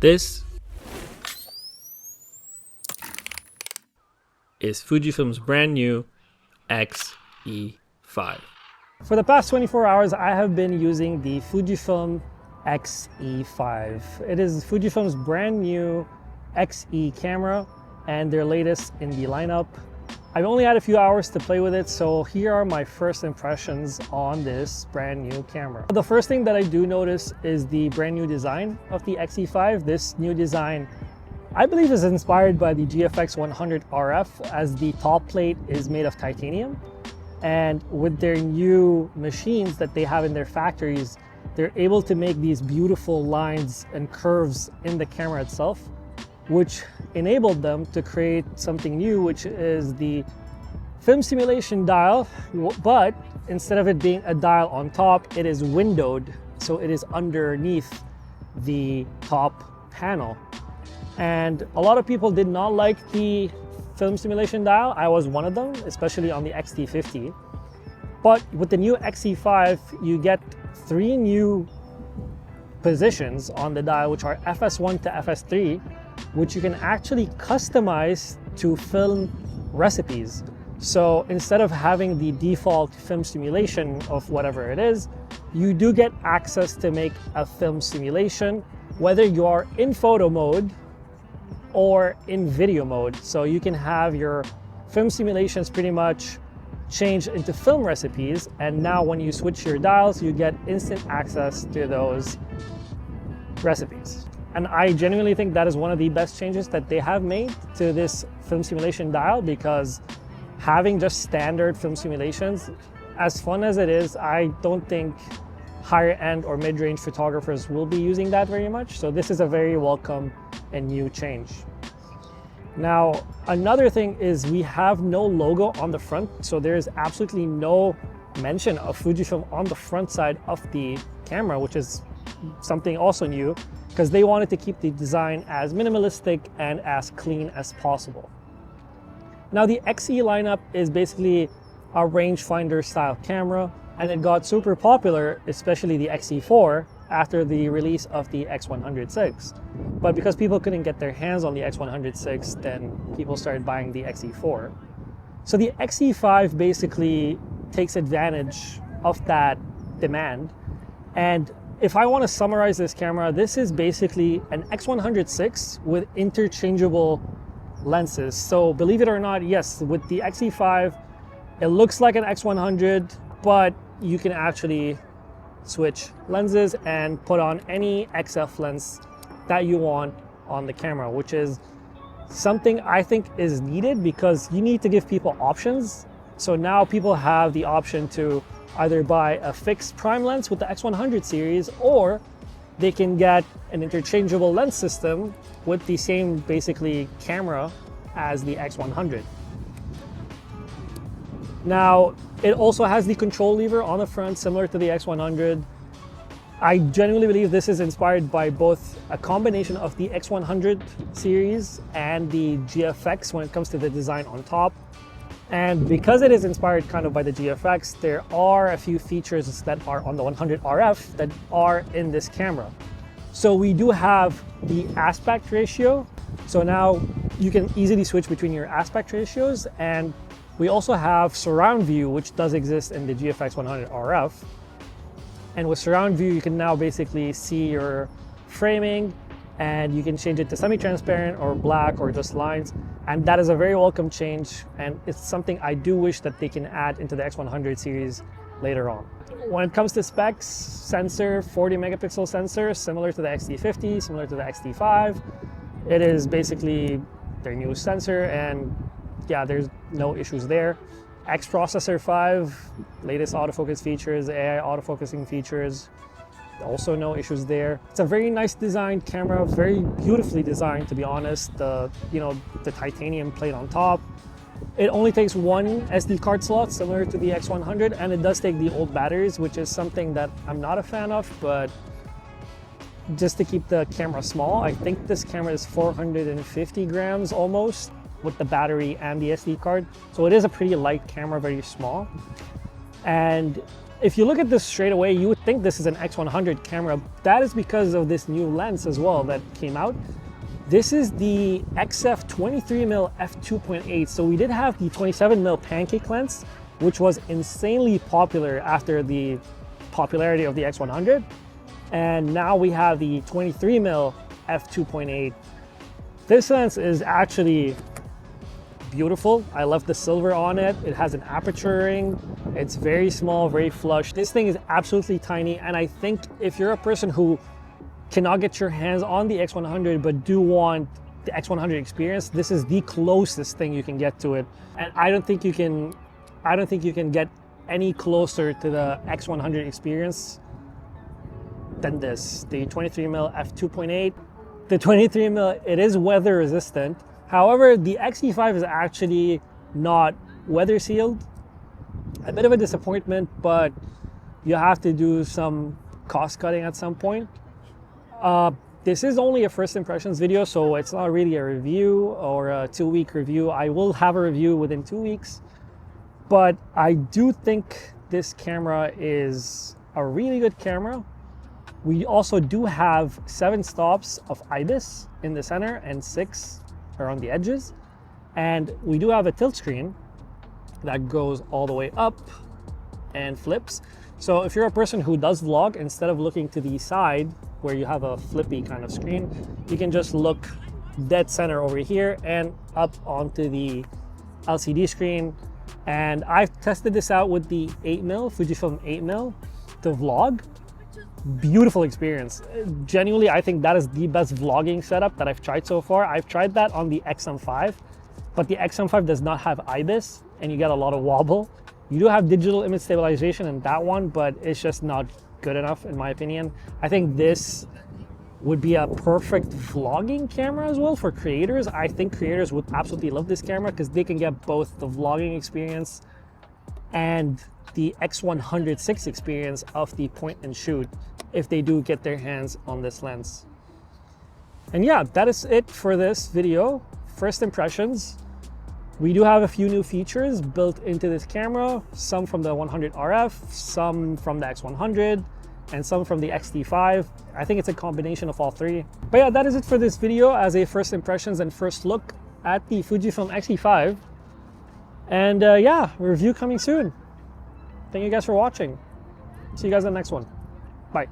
This is Fujifilm's brand new X-E5. For the past 24 hours, I have been using the Fujifilm X-E5. It is Fujifilm's brand new X-E camera and their latest in the lineup. I've only had a few hours to play with it, so here are my first impressions on this brand new camera. The first thing that I do notice is the brand new design of the X-E5. This new design, I believe, is inspired by the GFX 100 RF, as the top plate is made of titanium. And with their new machines that they have in their factories, they're able to make these beautiful lines and curves in the camera itself, which enabled them to create something new, which is the film simulation dial, but instead of it being a dial on top, it is windowed, so it is underneath the top panel. And a lot of people did not like the film simulation dial. I was one of them, especially on the X-T50. But with the new X-E5, you get 3 new positions on the dial, which are FS1 to FS3, which you can actually customize to film recipes. So instead of having the default film simulation of whatever it is, you do get access to make a film simulation, whether you are in photo mode or in video mode. So you can have your film simulations pretty much changed into film recipes, and now when you switch your dials, you get instant access to those recipes. And I genuinely think that is one of the best changes that they have made to this film simulation dial, because having just standard film simulations, as fun as it is, I don't think higher end or mid-range photographers will be using that very much. So this is a very welcome and new change. Now, another thing is we have no logo on the front. So there is absolutely no mention of Fujifilm on the front side of the camera, which is something also new, because they wanted to keep the design as minimalistic and as clean as possible. Now, the X-E lineup is basically a rangefinder style camera, and it got super popular, especially the X-E4, after the release of the X100VI. But because people couldn't get their hands on the X100VI, then people started buying the X-E4. So the X-E5 basically takes advantage of that demand. And if I want to summarize this camera, this is basically an X100VI with interchangeable lenses. So believe it or not, yes, with the X-E5, it looks like an X100, but you can actually switch lenses and put on any XF lens that you want on the camera, which is something I think is needed, because you need to give people options. So now people have the option to either buy a fixed prime lens with the X100 series, or they can get an interchangeable lens system with the same basically camera as the X100. Now, it also has the control lever on the front, similar to the X100. I genuinely believe this is inspired by both a combination of the X100 series and the GFX when it comes to the design on top. And because it is inspired kind of by the GFX, there are a few features that are on the 100 RF that are in this camera. So we do have the aspect ratio. So now you can easily switch between your aspect ratios. And we also have surround view, which does exist in the GFX 100 RF. And with surround view, you can now basically see your framing, and you can change it to semi-transparent or black or just lines. And that is a very welcome change, and it's something I do wish that they can add into the X100 series later on. When it comes to specs, sensor, 40 megapixel sensor, similar to the X-T50, similar to the X-T5. It is basically their newest sensor, and yeah, there's no issues there. X processor 5, latest autofocus features, AI autofocusing features, also no issues there. It's a very nice designed camera, very beautifully designed, to be honest. The titanium plate on top. It only takes 1 SD card slot, similar to the X100, and it does take the old batteries, which is something that I'm not a fan of, but just to keep the camera small. I think this camera is 450 grams almost, with the battery and the SD card. So it is a pretty light camera, very small. And if you look at this straight away, you would think this is an X100 camera. That is because of this new lens as well that came out. This is the XF 23mm f2.8. So we did have the 27mm pancake lens, which was insanely popular after the popularity of the X100. And now we have the 23mm f2.8. This lens is actually beautiful. I love the silver on it. It has an aperture ring. It's very small, very flush. This thing is absolutely tiny. And I think if you're a person who cannot get your hands on the X100 but do want the X100 experience, this is the closest thing you can get to it. And I don't think you can get any closer to the X100 experience than this, the 23mm f2.8. The 23mm, it is weather resistant. However, the X-E5 is actually not weather sealed. A bit of a disappointment, but you have to do some cost cutting at some point. This is only a first impressions video, so it's not really a review or a 2-week review. I will have a review within 2 weeks, but I do think this camera is a really good camera. We also do have 7 stops of IBIS in the center and 6 around the edges. And we do have a tilt screen that goes all the way up and flips. So if you're a person who does vlog, instead of looking to the side where you have a flippy kind of screen, you can just look dead center over here and up onto the LCD screen. And I've tested this out with the 8mm, Fujifilm 8mm to vlog. Beautiful experience. Genuinely, I think that is the best vlogging setup that I've tried so far. I've tried that on the XM5, but the XM5 does not have IBIS and you get a lot of wobble. You do have digital image stabilization in that one, but it's just not good enough in my opinion. I think this would be a perfect vlogging camera as well for creators. I think creators would absolutely love this camera because they can get both the vlogging experience and the X100 experience of the point and shoot if they do get their hands on this lens. And yeah, that is it for this video. First impressions. We do have a few new features built into this camera, some from the 100 RF, some from the X100, and some from the X-E5. I think it's a combination of all three. But yeah, that is it for this video as a first impressions and first look at the Fujifilm X-E5. And yeah, review coming soon. Thank you guys for watching. See you guys in the next one. Bye.